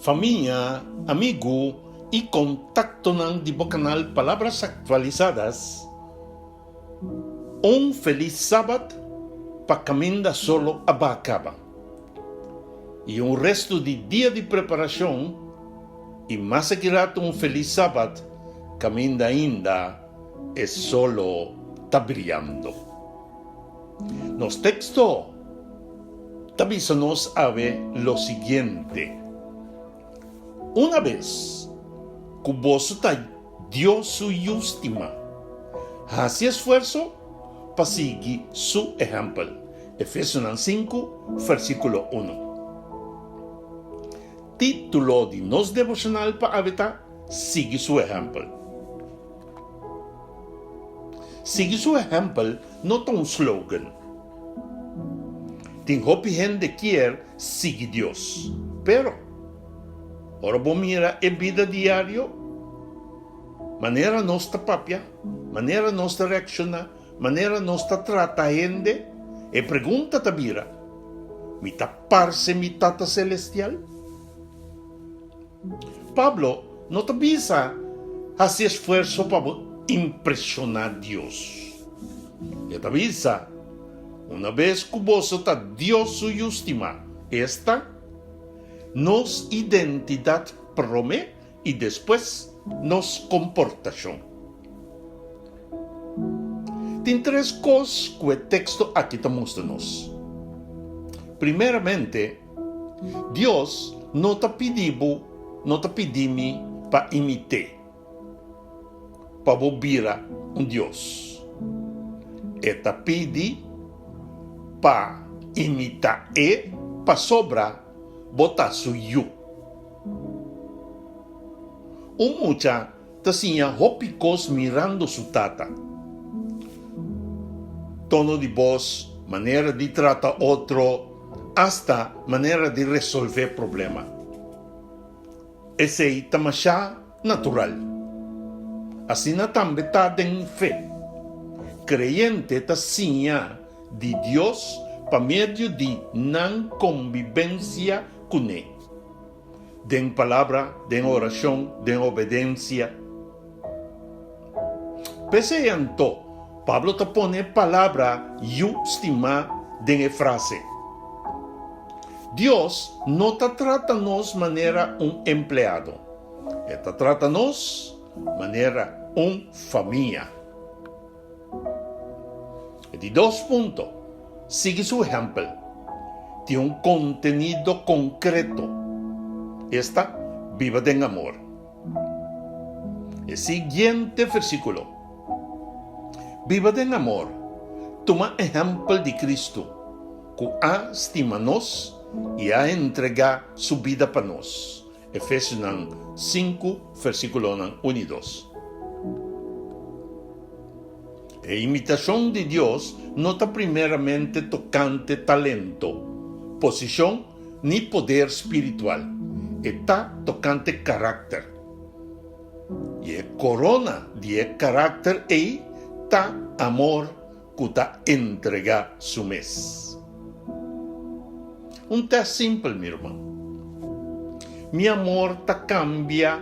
Familia, amigo y contacto ng Dibo Canal Palabras Actualizadas. Un feliz sábado pa caminda solo abacaba. E um resto de dia de preparação e mais segurato um feliz sábado caminda ainda é solo tá brilhando. Nos texto nos ave lo siguiente. Una vez cuboso ta Dios su justima, hace esfuerzo para seguir su ejemplo. Efesios 5, versículo 1. Título de nos devocional para habitar, sigue su ejemplo. Sigue su ejemplo no es un slogan. Tem gente quiere seguir Dios, pero ahora vos mira a vida diario, manera nuestra papia, manera nuestra reacciona, manera nuestra trata gente, e pregunta tabira, mitad parce mi tata celestial? Pablo no te avisa hace esfuerzo para impresionar a Dios. Él te avisa, una vez que vos está Dios su justima, esta nos identidad prome y después nos comportación. Tem tres cosas que el texto aquí te muestra-nos. Primeramente, Dios no te pedimos para imitar, para volver a un Dios. Él te pide para imitar e para sobrar botar su yo. Un mucha tacinha hopicos mirando su tata. Tono de voz, manera de tratar otro, hasta manera de resolver problema. Ese é tamasha natural. Assim também está em fé. Creyente tacinha de Dios por meio de não convivência com Ele. Den palavra, den oração, den obediência. Pese a isso, Pablo te pone palavra justima den frase. Dios não te trata nos maneira empleado. Ele te trata nos maneira família. De dois pontos, sigue su ejemplo. Tiene un contenido concreto. Esta, viva en amor. El siguiente versículo. Viva en amor. Toma ejemplo de Cristo, que ha estima nos y ha entregado su vida para nos. Efesios 5, versículo 1 y 2. A imitação de Deus não está primeiramente tocante talento, posição nem poder espiritual. Está tocante caráter. E a corona de caráter é tá amor que está entrega su mês. Um teste simples, meu irmão. Mi amor tá cambia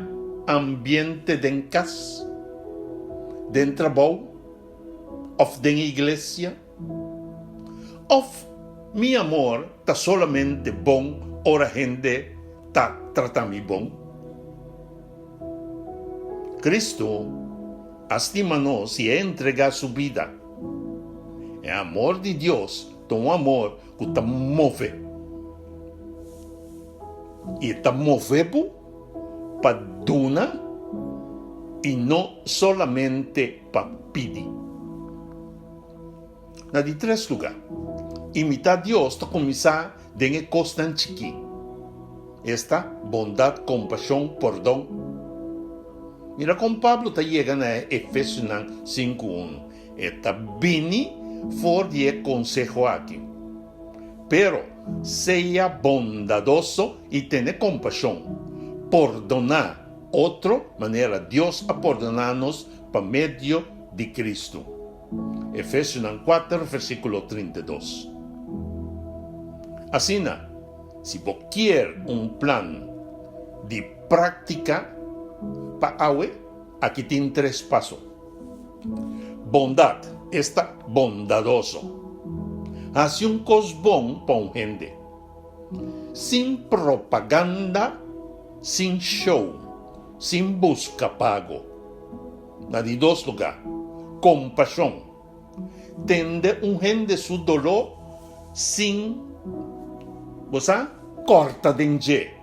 ambiente de casa, de trabalho, of den iglesia, of mi amor está solamente bom, ora gente está tratando bom. Cristo estima-nos e entrega su vida. É amor de Deus, um amor que te move. E te move para donar e não solamente para pedir. Na de três lugares, imitar Deus está começar de constante aqui. Esta bondade, compaixão, perdão. Mira como Pablo está chegando a Efesios 5:1. Está bem for de consejo aqui. Pero seja bondadoso e tenha compaixão. Perdonar outro, maneira Deus a perdonar-nos por meio de Cristo. Efesios 4, versículo 32. Assim, se vos quer um plano de práctica para awe, aquí tiene 3 pasos. Bondad, está bondadoso. Hace un cosbón para un gente. Sin propaganda, sin show, sin busca pago. De 2 lugares. Compasión. Tende un gente su dolor sin, corta dengue.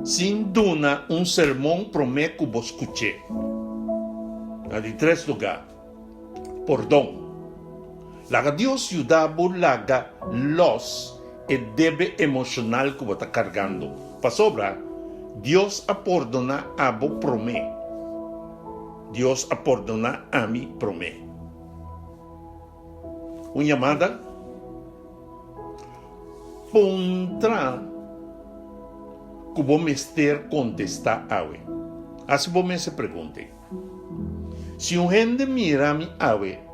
Sin duna un sermón prometo que vos escuché. De 3 lugares. Perdón. Laga Dios ayudaba laga los el debe emocional que vos está cargando. Para sobra, Dios a perdona a vos promé. Dios a perdona a mí promé. Una llamada contra que vos mester contestar awe. Así vos me se pregunte. Si un gente mira a mi awe,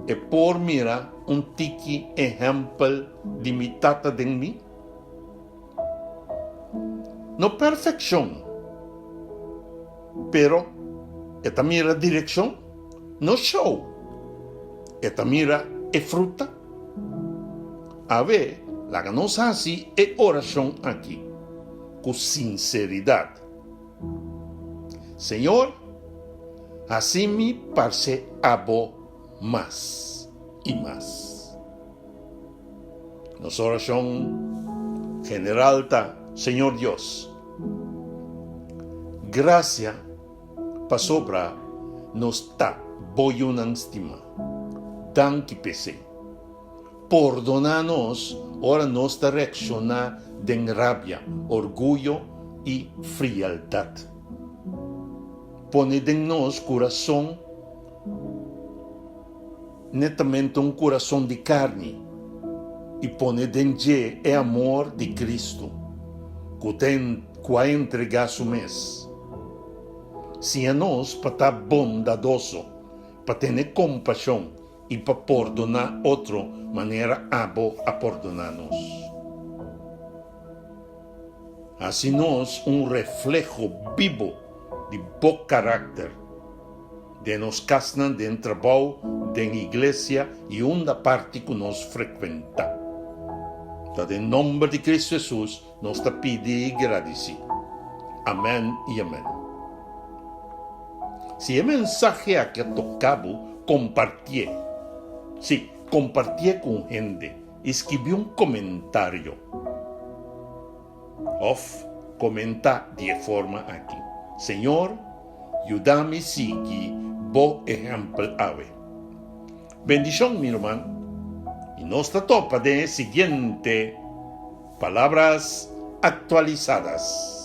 e por mira un tiki ejemplo de mi tata de mí. No perfección, pero esta mira dirección, no show. Esta mira es fruta. A ver, la que nos hace es oración aquí, con sinceridad. Señor, así me parece abo más y más. Nuestra oración general está, Señor Dios, gracias para sobra nos está voy una estima, tan que pese. Perdónanos, ahora nos está reaccionar de rabia, orgullo y frialdad. Pone en nos corazón netamente un corazón de carne y pone en el amor de Cristo que entrega su mes. Si a nos para estar bondadoso, para tener compasión y para perdonar otro manera abo a perdonarnos. Así nos un reflejo vivo de buen carácter de nos casnan de trabajo, de iglesia y una parte que nos frecuenta. En nombre de Cristo Jesús nos te pide y agradece. Amén y amén. Si el mensaje aquí ha tocado, compartí. Sí, compartí con gente. Escribí un comentario. Comenta de forma aquí. Señor, ayúdame a seguir bo ejemplo ave. Bendición, mi hermano. Y nos topa de siguiente palabras actualizadas.